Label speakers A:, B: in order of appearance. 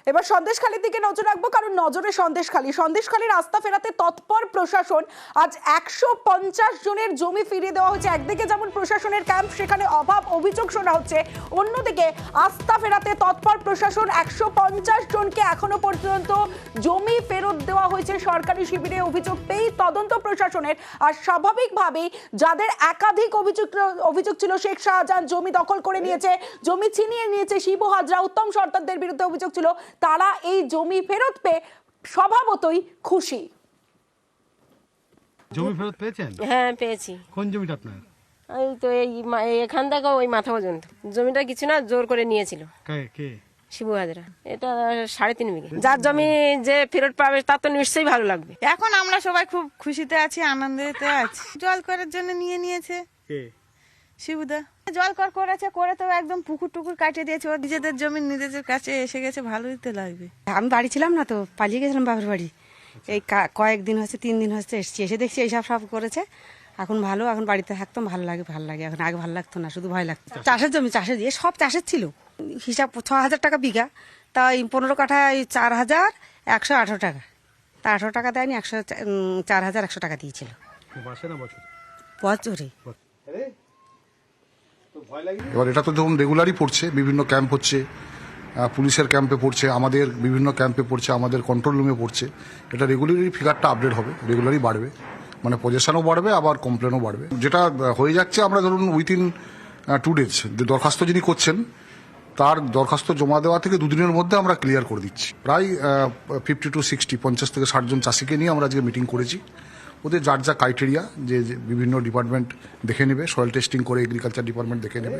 A: এবার সন্দেশখালীর দিকে নজর রাখবো, কারণ নজরে সন্দেশখালীর আস্থা ফেরাতে তৎপর প্রশাসন। আজ 150 জনের জমি ফিরিয়ে দেওয়া হয়েছে। একদিকে যেমন প্রশাসনের ক্যাম্প, সেখানে অভাব অভিযোগ শোনা হচ্ছে, অন্যদিকে আস্থা ফেরাতে তৎপর প্রশাসন। 150 জনকে এখনো পর্যন্ত জমি ফেরত দেওয়া হয়েছে সরকারি শিবিরে অভিযোগ পেয়ে তদন্ত প্রশাসনের। আর স্বাভাবিকভাবেই যাদের একাধিক অভিযোগ ছিল, শেখ শাহজাহান জমি দখল করে নিয়েছে, জমি ছিনিয়ে নিয়েছে, শিবু হাজরা, উত্তম সর্দারদের বিরুদ্ধে অভিযোগ ছিল, তারা এই জমি ফেরত পেয়ে স্বভাবতই খুশি।
B: জমি ফেরত পেয়েছেন?
C: হ্যাঁ পেয়েছি।
B: কোন জমিটা আপনার?
C: এই তো এখান থেকে ওই মাথা পর্যন্ত। জমিটা কিছু না, জোর করে নিয়েছিল।
B: কে?
C: শিবু হাজরা। এটা 3.5 বিঘা। যার জমি যে ফেরত পাবে তার তো নিশ্চয়ই ভালো লাগবে।
D: এখন আমরা সবাই খুব খুশিতে আছি, আনন্দেতে আছি। জল করার জন্য নিয়েছে শিবুদা। জল করেছে, করে তো একদম পুকুর টুকুর কাটিয়ে দিয়েছে। ও নিজেদের জমি নিজেদের কাছে এসে গেছে, ভালোই তো লাগবে।
E: আমি বাড়ি ছিলাম না, তো পালিয়ে গেছিলাম বাপের বাড়ি। এই কয়েকদিন হচ্ছে, 3 দিন হচ্ছে এসছি, এসে দেখছি এইসব সব করেছে। এখন ভালো, এখন বাড়িতে থাকতাম, ভালো লাগে। এখন আগে ভালো লাগতো না, শুধু ভয় লাগতো। চাষের জমি, চাষের দিয়ে সব চাষের ছিল। হিসাব 6,000 টাকা বিঘা, তাই 15 কাঠায় 4,118 টাকা। তা 18 টাকা দেয়নি, 4,100 টাকা দিয়েছিল বছরে।
F: এবার এটা তো যখন রেগুলারই পড়ছে, বিভিন্ন ক্যাম্প হচ্ছে, পুলিশের ক্যাম্পে পড়ছে, আমাদের বিভিন্ন ক্যাম্পে পড়ছে, আমাদের কন্ট্রোল রুমে পড়ছে। এটা রেগুলারই ফিগারটা আপডেট হবে, রেগুলারই বাড়বে, মানে পজিশনও বাড়বে, আবার কমপ্লেনও বাড়বে। যেটা হয়ে যাচ্ছে, আমরা ধরুন উইথিন 2 days দরখাস্ত যিনি করছেন, তার দরখাস্ত জমা দেওয়া থেকে 2 দিনের মধ্যে আমরা ক্লিয়ার করে দিচ্ছি। প্রায় 50 to 60, 50 থেকে 60 জন চাষিকে নিয়ে আমরা আজকে মিটিং করেছি। ওদের যা ক্রাইটেরিয়া, যে বিভিন্ন ডিপার্টমেন্ট দেখে নেবে, সয়েল টেস্টিং করে এগ্রিকালচার ডিপার্টমেন্ট দেখে নেবে,